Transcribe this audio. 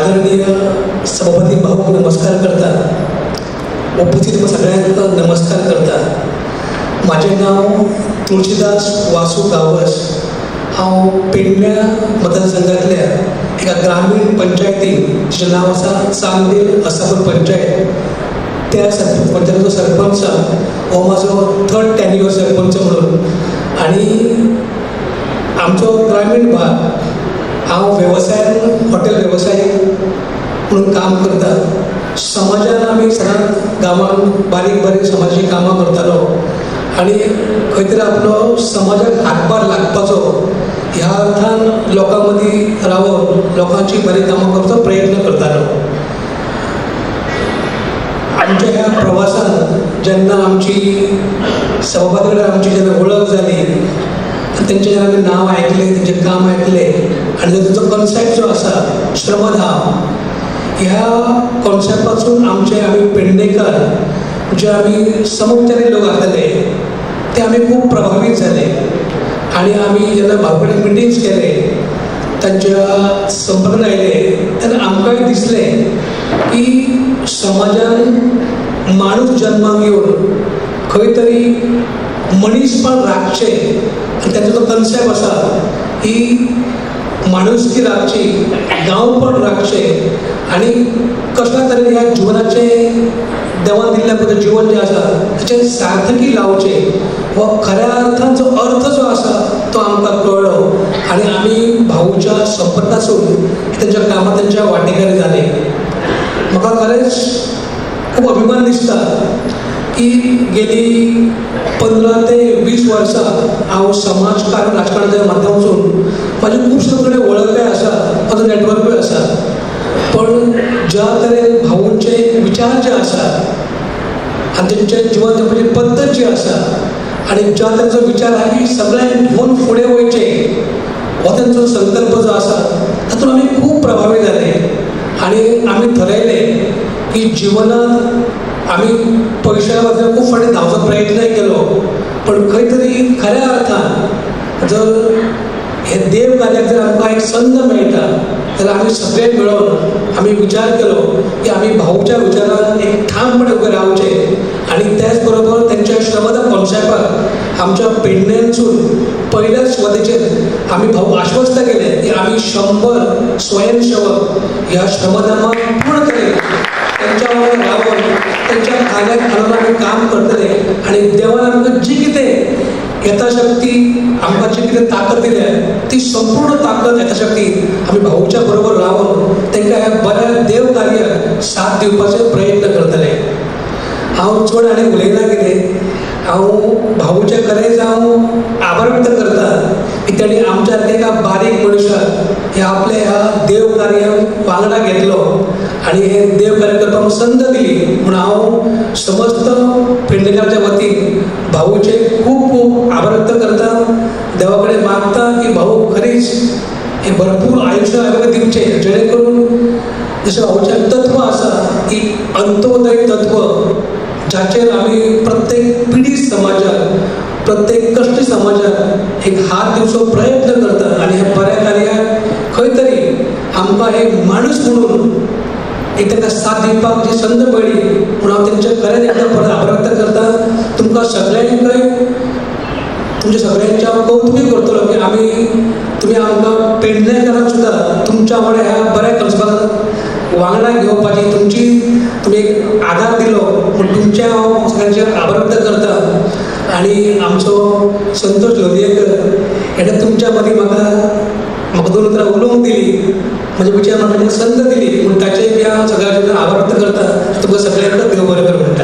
आदरणीय सभापती भाऊ नमस्कार करता, उपस्थित सगळ्यांना नमस्कार करता. माझे नाव तुळशीदास वासू गावस. हांव पेडण्या मतदारसंघातल्या एका ग्रामीण पंचायतीन जिचें नांव आसा चांदेल असापूर पंचायत, त्या पंचायतीचो सरपंच. हो म्हाजो 3rd टेन्युअर सरपंच म्हणून. आनी आमचो ग्रामीण भाग, हांव वेवसायान हॉटेल वेवसायीक म्हणून काम करता. समाजान आमी सदांच गांवांत बारीक बारीक समाजाची कामां करतालो आनी खंय तरी आपलो समाजाक हातभार लागपाचो ह्या अर्थान लोकां मदीं रावन लोकांची बरी कामां करपाचो प्रयत्न करतालो. आमच्या ह्या प्रवासान जेन्ना आमची सभापती कडेन आमची जेन्ना वळख जाली, तेंचें जेन्ना आमी नांव आयकलें, तेंचें काम आयकलें आनी तेंचो कॉन्सेप्ट जो आसा श्रमधाम, ह्या कॉन्सेप्टासून आमी पेडणेकार जे आमी समविचारी लोक आसलेले ते आमी खूब प्रभावीत जाले. आनी आमी जेन्ना भाऊ कडेन मिटिंग्स केले, तांच्या संपर्कान आयले, तेन्ना आमकांय दिसलें की समाजान माणूस जल्माक येवन खंय तरी मनीसपण राखचें, आनी ताचो जो कन्सेप्ट आसा ही माणुसकी राखची, गांवपण राखचें आनी कसल्या तरेन ह्या जिवनाचें देवान दिल्ल्या पद्दतीन जीवन जें आसा ताचें सार्थकी लावचें हो खऱ्या अर्थान जो अर्थ जो आसा तो आमकां कळ्ळो. आनी आमी भाऊच्या संपर्कासून तेंच्या कामां तेंच्या वांटेकारी जाले. म्हाका खरेंच खूब अभिमान दिसता की गेली 15 ते 20 वर्सां हांव समाजकारण राजकारणाच्या माध्यमांतून म्हाजी खुबशे कडेन वळखय आसा, म्हाजो नेटवर्कूय आसा. पण ज्या तरेन भाऊंचे विचार जे आसा आनी तेंचे जिवन जगपाची पद्दत जी आसा आनी ज्या तरेचो विचार आहा की सगळ्यांक घेवन फुडें वयचें हो तेंचो संकल्प जो आसा तातूंत आमी खूब प्रभावी जाले. आनी आमी थरयलें की जिवनांत आमी पयशा खातीर खूब फावटी धांवचो प्रयत्नय केलो, पण खंय तरी खऱ्या अर्थान जर हे देव कार्याक जर आमकां एक संद मेळटा जाल्यार आमी सगळे मेळोन आमी विचार केलो की आमी भाऊच्या विचारान एक ठामपणे उबे रावचें. आनी त्याच बरोबर तेंच्या श्रमदान कॉन्सेप्टाक आमच्या पेडण्यांसून पयल्याच सुवातेचेर आमी भाऊ आश्वस्त केले की आमी 100 स्वयंसेवक ह्या श्रमदानाक पूर्ण करेल, तेंच्या वांगडा रावन तेंच्या खांद्याक घालून आमी काम करतले. आनी देवान आमकां जी कितें यथाशक्ती आमकां जी कितें ताकद दिल्या ती संपूर्ण ताकद यथाशक्ती आमी भाऊच्या बरोबर रावन तांकां ह्या बऱ्या देव कार्याक साथ दिवपाचे प्रयत्न करतले. हांव चड आनी उलयना कितें, हांव भाऊच्या खरेंच हांव आभार व्यक्त करता की तेणी आमच्या एका बारीक मनशाक हे आपल्या ह्या देव कार्याक वांगडा घेतलो आनी हे देव कार्य करपाक संद दिली. म्हूण हांव समस्त पेडणेकाराच्या वतीन भाऊचे खूब खूब आभार व्यक्त करता. देवा कडेन मागता की भाऊ खरीच हे भरपूर आयुश्य आमकां दिवचें, जेणे करून जशें भाऊचें तत्व आसा की अंत्योदय तत्व, जाचेर आमी प्रत्येक पिडी समाजाक प्रत्येक कश्टी समाजाक एक हात दिवचो प्रयत्न करता. आनी ह्या बऱ्या कार्याक खंय तरी आमकां एक माणूस म्हणून एक ताका साथ दिवपाक जी संद मेळ्ळी म्हणून हांव तेंचे खरेंच एकदां परत आभार व्यक्त करता. तुमकां सगळ्यांकय तुमच्या सगळ्यांचें हांव कौतुकूय करतलो की आमी तुमी आमकां पेडणेकारांक सुद्दां तुमच्या वांगडा ह्या बऱ्या कॉन्सेप्टाक वांगडा घेवपाची तुमी एक आदार दिलो म्हूण तुमचे हांव सगळ्यांचे आभार व्यक्त करता. आनी आमचो संतोष लोलयेकर हेणें तुमच्या मदीं म्हाका 2 उतरां उलोवंक दिली, म्हजे विचार म्हाका संद दिली, म्हूण ताचेय बी हांव सगळ्यांचे आभार व्यक्त करता. तुमकां सगळ्यांक देव बरें करूं.